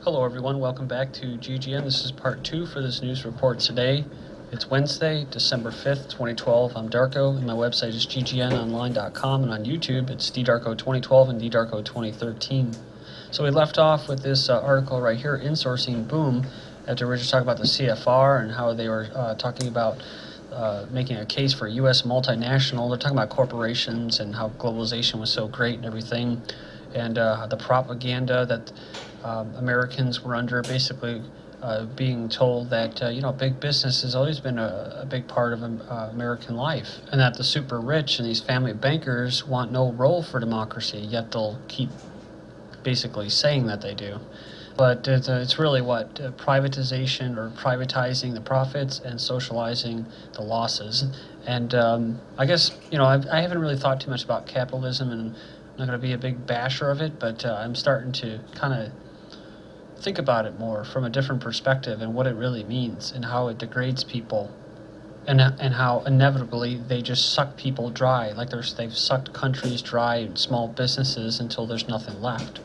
Hello everyone, welcome back to GGN. This is part 2 for this news report today. It's Wednesday, December 5th, 2012. I'm Darko, and my website is ggnonline.com, and on YouTube it's ddarko2012 and ddarko2013. So we left off with this article right here, Insourcing Boom, after we were just talking about the CFR and how they were talking about making a case for U.S. multinational. They're talking about corporations and how globalization was so great and everything, and the propaganda that Americans were under, basically being told that big business has always been a big part of American life, and that the super rich and these family bankers want no role for democracy, yet they'll keep basically saying that they do. But it's really privatization, or privatizing the profits and socializing the losses. And I guess I haven't really thought too much about capitalism, and I'm not going to be a big basher of it, but I'm starting to kind of think about it more from a different perspective and what it really means and how it degrades people, and how inevitably they just suck people dry, like they've sucked countries dry and small businesses until there's nothing left.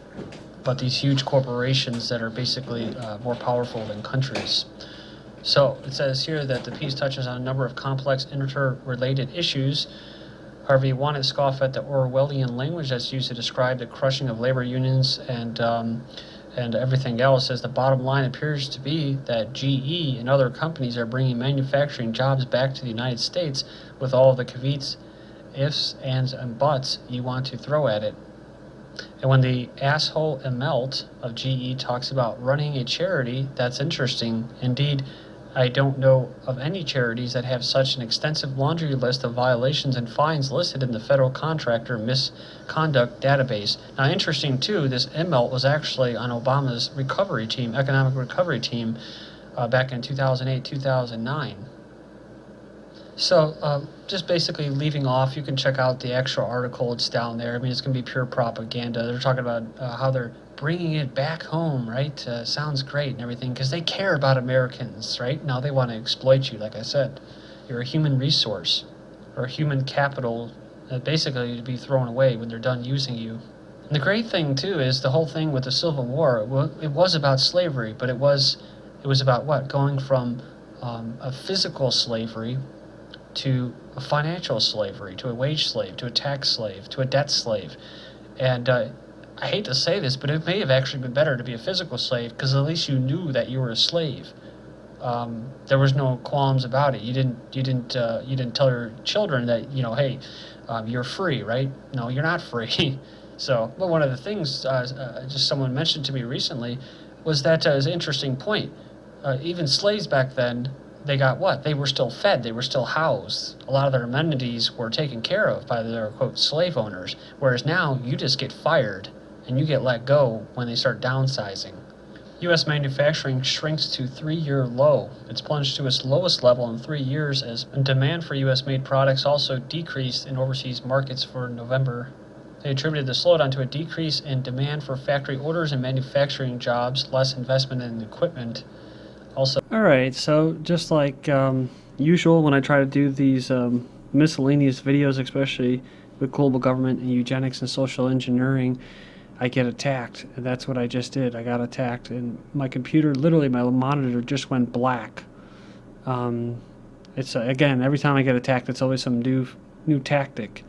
But these huge corporations that are basically more powerful than countries. So it says here that the piece touches on a number of complex interrelated issues. However, you want to scoff at the Orwellian language that's used to describe the crushing of labor unions and everything else, as the bottom line appears to be that GE and other companies are bringing manufacturing jobs back to the United States with all of the caveats, ifs, ands, and buts you want to throw at it. And when the asshole Immelt of GE talks about running a charity, that's interesting. Indeed, I don't know of any charities that have such an extensive laundry list of violations and fines listed in the Federal Contractor Misconduct Database. Now, interesting too, this Immelt was actually on Obama's recovery team, economic recovery team, back in 2008, 2009. So, just basically leaving off, you can check out the actual article, it's down there. I mean, it's going to be pure propaganda. They're talking about how they're bringing it back home, right? Sounds great and everything, because they care about Americans, right? Now they want to exploit you, like I said. You're a human resource, or a human capital, basically to be thrown away when they're done using you. And the great thing, too, is the whole thing with the Civil War, it was about slavery, but it was about what? Going from a physical slavery to a financial slavery, to a wage slave, to a tax slave, to a debt slave. And I hate to say this, but it may have actually been better to be a physical slave, because at least you knew that you were a slave. There was no qualms about it. You didn't tell your children that hey, you're free, right? No, you're not free. So, but one of the things just someone mentioned to me recently was that is an interesting point. Even slaves back then, they got what? They were still fed. They were still housed. A lot of their amenities were taken care of by their, quote, slave owners. Whereas now, you just get fired, and you get let go when they start downsizing. U.S. manufacturing shrinks to 3-year low. It's plunged to its lowest level in 3 years, as demand for U.S.-made products also decreased in overseas markets for November. They attributed the slowdown to a decrease in demand for factory orders and manufacturing jobs, less investment in equipment. Also, all right, so just like usual when I try to do these miscellaneous videos, especially with global government and eugenics and social engineering, I get attacked. And that's what I just did. I got attacked, and my computer, literally my monitor just went black. It's again, every time I get attacked, it's always some new tactic,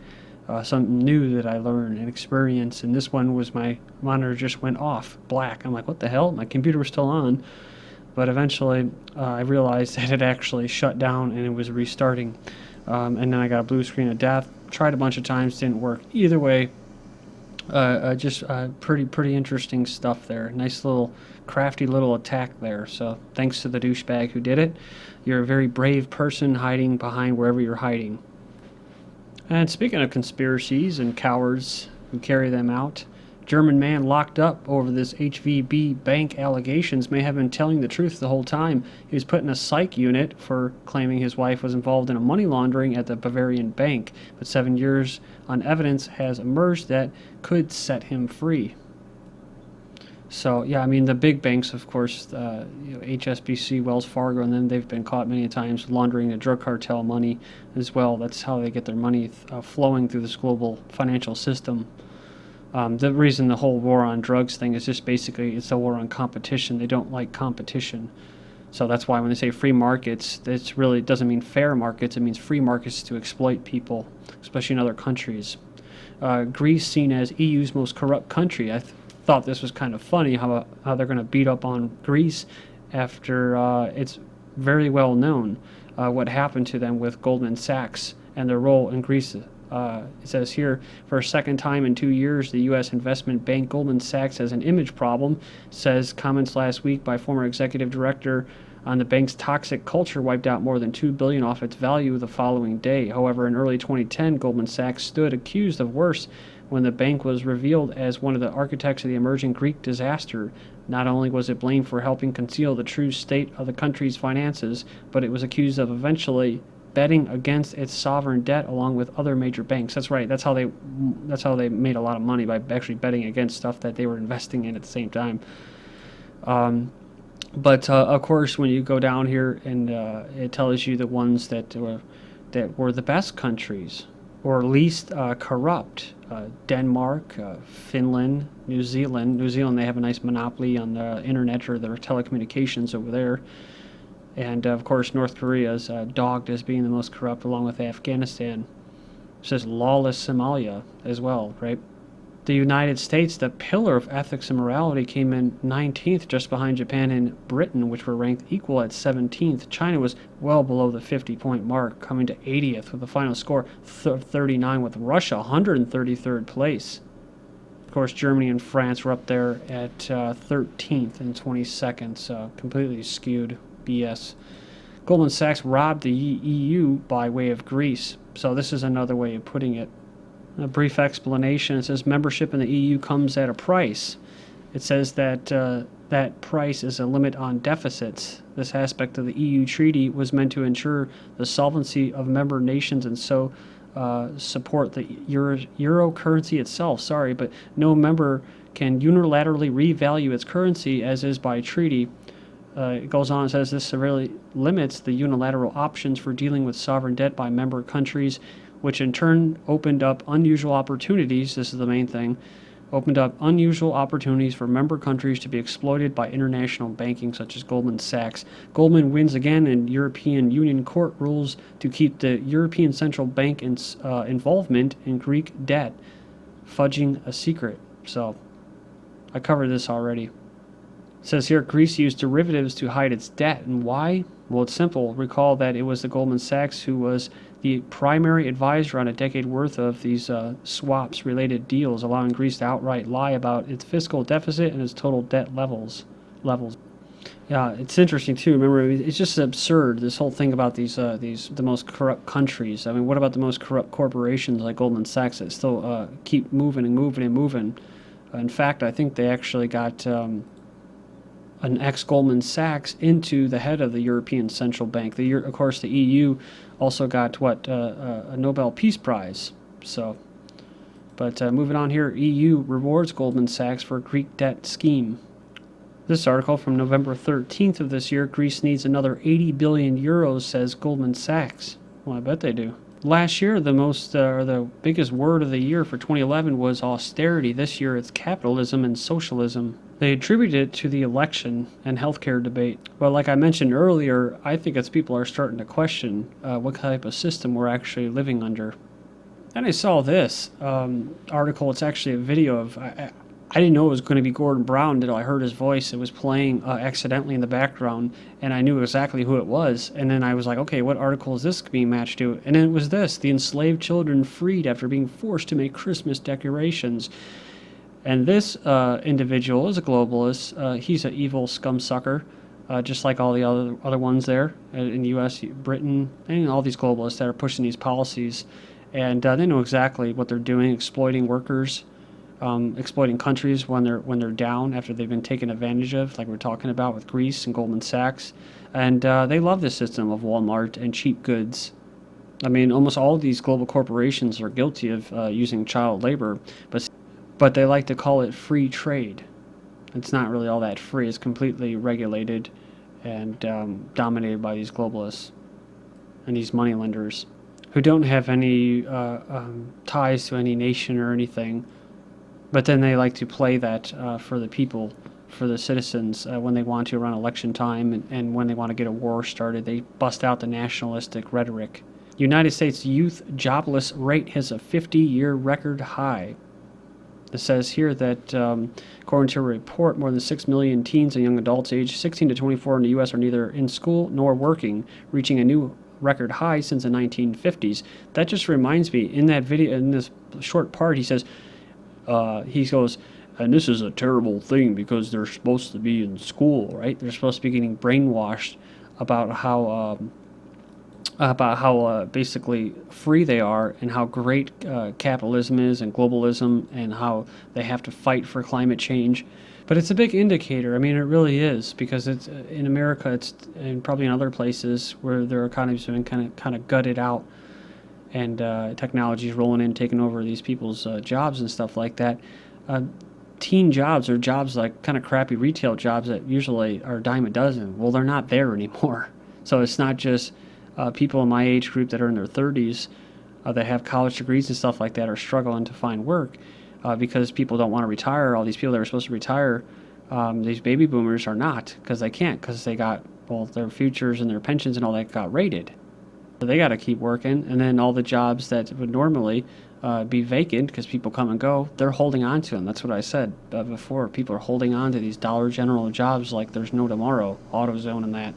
something new that I learn and experience. And this one was my monitor just went off black. I'm like, what the hell? My computer was still on. But eventually, I realized that it actually shut down and it was restarting. And then I got a blue screen of death. Tried a bunch of times, didn't work. Either way, just pretty interesting stuff there. Nice little, crafty little attack there. So thanks to the douchebag who did it. You're a very brave person hiding behind wherever you're hiding. And speaking of conspiracies and cowards who carry them out, German man locked up over this HVB bank allegations may have been telling the truth the whole time. He was put in a psych unit for claiming his wife was involved in a money laundering at the Bavarian bank, but 7 years on evidence has emerged that could set him free. So, yeah, I mean, the big banks, of course, HSBC, Wells Fargo, and then they've been caught many times laundering the drug cartel money as well. That's how they get their money flowing through this global financial system. The reason the whole war on drugs thing is just basically it's a war on competition. They don't like competition. So that's why when they say free markets, it really doesn't mean fair markets. It means free markets to exploit people, especially in other countries. Greece seen as EU's most corrupt country. I thought this was kind of funny how they're going to beat up on Greece after it's very well known what happened to them with Goldman Sachs and their role in Greece. It says here, for a second time in 2 years, the U.S. investment bank Goldman Sachs has an image problem, says comments last week by former executive director on the bank's toxic culture wiped out more than $2 billion off its value the following day. However, in early 2010, Goldman Sachs stood accused of worse when the bank was revealed as one of the architects of the emerging Greek disaster. Not only was it blamed for helping conceal the true state of the country's finances, but it was accused of eventually betting against its sovereign debt along with other major banks. That's right. That's how they made a lot of money, by actually betting against stuff that they were investing in at the same time. But of course, when you go down here and it tells you the ones that were the best countries or least corrupt: Denmark, Finland, New Zealand. New Zealand, they have a nice monopoly on the internet or their telecommunications over there. And of course, North Korea is dogged as being the most corrupt, along with Afghanistan. It says lawless Somalia as well, right? The United States, the pillar of ethics and morality, came in 19th, just behind Japan and Britain, which were ranked equal at 17th. China was well below the 50-point mark, coming to 80th with a final score 39, with Russia 133rd place. Of course, Germany and France were up there at 13th and 22nd, so completely skewed BS. Goldman Sachs robbed the EU by way of Greece. So this is another way of putting it. A brief explanation. It says membership in the EU comes at a price. It says that that price is a limit on deficits. This aspect of the EU treaty was meant to ensure the solvency of member nations and so support the euro currency itself. But no member can unilaterally revalue its currency as is by treaty. It goes on and says this severely limits the unilateral options for dealing with sovereign debt by member countries, which in turn opened up unusual opportunities. This is the main thing. Opened up unusual opportunities for member countries to be exploited by international banking such as Goldman Sachs. Goldman wins again, and European Union Court rules to keep the European Central Bank involvement in Greek debt, fudging a secret. So I covered this already. It says here, Greece used derivatives to hide its debt. And why? Well, it's simple. Recall that it was the Goldman Sachs who was the primary advisor on a decade worth of these swaps-related deals, allowing Greece to outright lie about its fiscal deficit and its total debt levels. Yeah, it's interesting too. Remember, it's just absurd, this whole thing about the most corrupt countries. I mean, what about the most corrupt corporations like Goldman Sachs that still keep moving and moving and moving? In fact, I think they actually got an ex-Goldman Sachs into the head of the European Central Bank. Of course, the EU also got a Nobel Peace Prize. So, but moving on here, EU rewards Goldman Sachs for Greek debt scheme. This article from November 13th of this year: Greece needs another 80 billion euros, says Goldman Sachs. Well, I bet they do. Last year, the biggest word of the year for 2011 was austerity. This year, it's capitalism and socialism. They attribute it to the election and healthcare debate. But like I mentioned earlier, I think it's people are starting to question what type of system we're actually living under. Then I saw this article. It's actually a video of... I didn't know it was going to be Gordon Brown until I heard his voice. It was playing accidentally in the background, and I knew exactly who it was. And then I was like, okay, what article is this being matched to? And then it was this: the enslaved children freed after being forced to make Christmas decorations. And this individual is a globalist. He's an evil scumsucker, just like all the other ones there in the U.S., Britain, and all these globalists that are pushing these policies. And they know exactly what they're doing, exploiting workers, exploiting countries when they're down after they've been taken advantage of, like we're talking about with Greece and Goldman Sachs. And they love this system of Walmart and cheap goods. I mean, almost all of these global corporations are guilty of using child labor, but they like to call it free trade. It's not really all that free. It's completely regulated and dominated by these globalists and these moneylenders who don't have any ties to any nation or anything. But then they like to play that for the people, for the citizens, when they want to around election time and when they want to get a war started. They bust out the nationalistic rhetoric. United States youth jobless rate hits a 50-year record high. It says here that according to a report, more than 6 million teens and young adults aged 16 to 24 in the U.S. are neither in school nor working, reaching a new record high since the 1950s. That just reminds me, in that video, in this short part, he says, he goes, and this is a terrible thing because they're supposed to be in school, right? They're supposed to be getting brainwashed about how basically free they are and how great capitalism is and globalism and how they have to fight for climate change. But it's a big indicator. I mean, it really is, because it's in America, it's and probably in other places where their economies have been kind of gutted out, and technology is rolling in, taking over these people's jobs and stuff like that. Teen jobs are jobs like kind of crappy retail jobs that usually are a dime a dozen. Well, they're not there anymore. So it's not just people in my age group that are in their 30s that have college degrees and stuff like that are struggling to find work because people don't want to retire. All these people that are supposed to retire, these baby boomers are not, because they can't, because they got, well, their futures and their pensions and all that got raided. So they got to keep working, and then all the jobs that would normally be vacant because people come and go, they're holding on to them. That's what I said before. People are holding on to these Dollar General jobs like there's no tomorrow, AutoZone and that.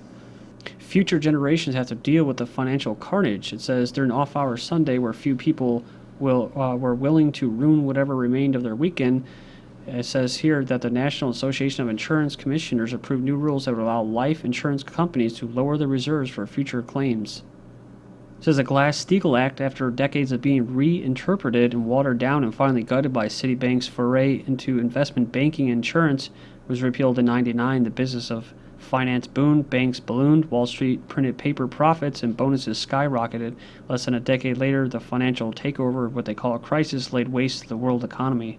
Future generations have to deal with the financial carnage. It says during off-hour Sunday, where few people were willing to ruin whatever remained of their weekend. It says here that the National Association of Insurance Commissioners approved new rules that would allow life insurance companies to lower the reserves for future claims. It says the Glass-Steagall Act, after decades of being reinterpreted and watered down and finally gutted by Citibank's foray into investment banking and insurance, was repealed in '99. The business of finance boomed, banks ballooned, Wall Street printed paper profits, and bonuses skyrocketed. Less than a decade later, the financial takeover, what they call a crisis, laid waste to the world economy.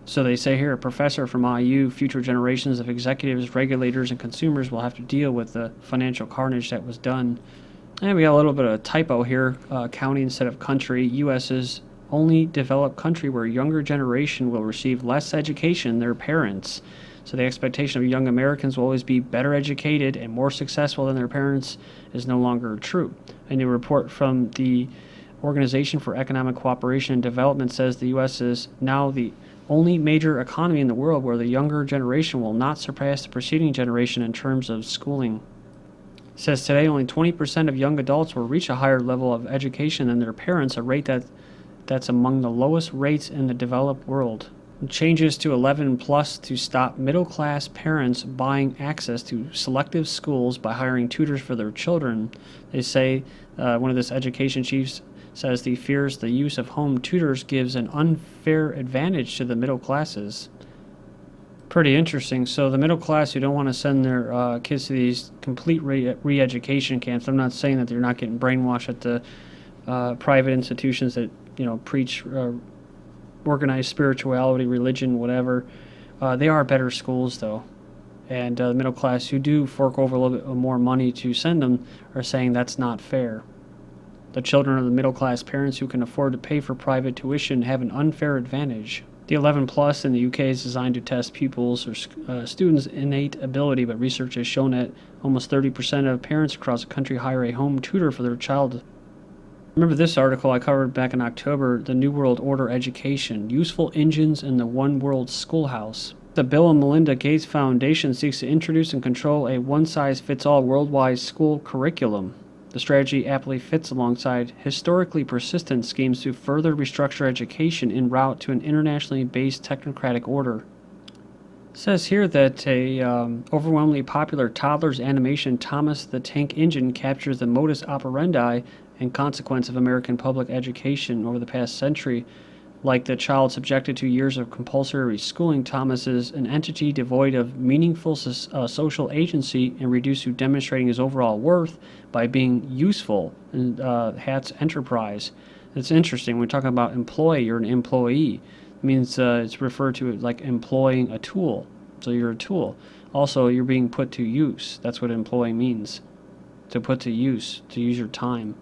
So they say here, a professor from IU, future generations of executives, regulators, and consumers will have to deal with the financial carnage that was done. And we got a little bit of a typo here, county instead of country. U.S. is only developed country where younger generation will receive less education than their parents. So the expectation of young Americans will always be better educated and more successful than their parents is no longer true. A new report from the Organization for Economic Cooperation and Development says the U.S. is now the only major economy in the world where the younger generation will not surpass the preceding generation in terms of schooling. It says today only 20% of young adults will reach a higher level of education than their parents, a rate that's among the lowest rates in the developed world. Changes to 11 plus to stop middle-class parents buying access to selective schools by hiring tutors for their children. They say one of this education chiefs says he fears the use of home tutors gives an unfair advantage to the middle classes. Pretty interesting. So the middle class who don't want to send their kids to these complete re-education camps, I'm not saying that they're not getting brainwashed at the private institutions that preach organized spirituality, religion, whatever. They are better schools, though. And the middle class who do fork over a little bit more money to send them are saying that's not fair. The children of the middle class parents who can afford to pay for private tuition have an unfair advantage. The 11 plus in the UK is designed to test pupils or students' innate ability, but research has shown that almost 30% of parents across the country hire a home tutor for their child. Remember this article I covered back in October, the New World Order Education, Useful Engines in the One World Schoolhouse. The Bill and Melinda Gates Foundation seeks to introduce and control a one-size-fits-all worldwide school curriculum. The strategy aptly fits alongside historically persistent schemes to further restructure education en route to an internationally based technocratic order. It says here that a overwhelmingly popular toddler's animation Thomas the Tank Engine captures the modus operandi and consequence of American public education over the past century. Like the child subjected to years of compulsory schooling, Thomas is an entity devoid of meaningful social agency and reduced to demonstrating his overall worth by being useful in Hat's enterprise. It's interesting. When we're talking about employee, you're an employee. It means it's referred to like employing a tool. So you're a tool. Also, you're being put to use. That's what employee means. To put to use your time.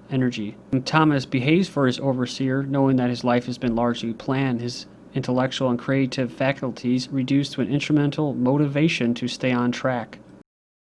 Energy. And Thomas behaves for his overseer, knowing that his life has been largely planned. His intellectual and creative faculties reduced to an instrumental motivation to stay on track.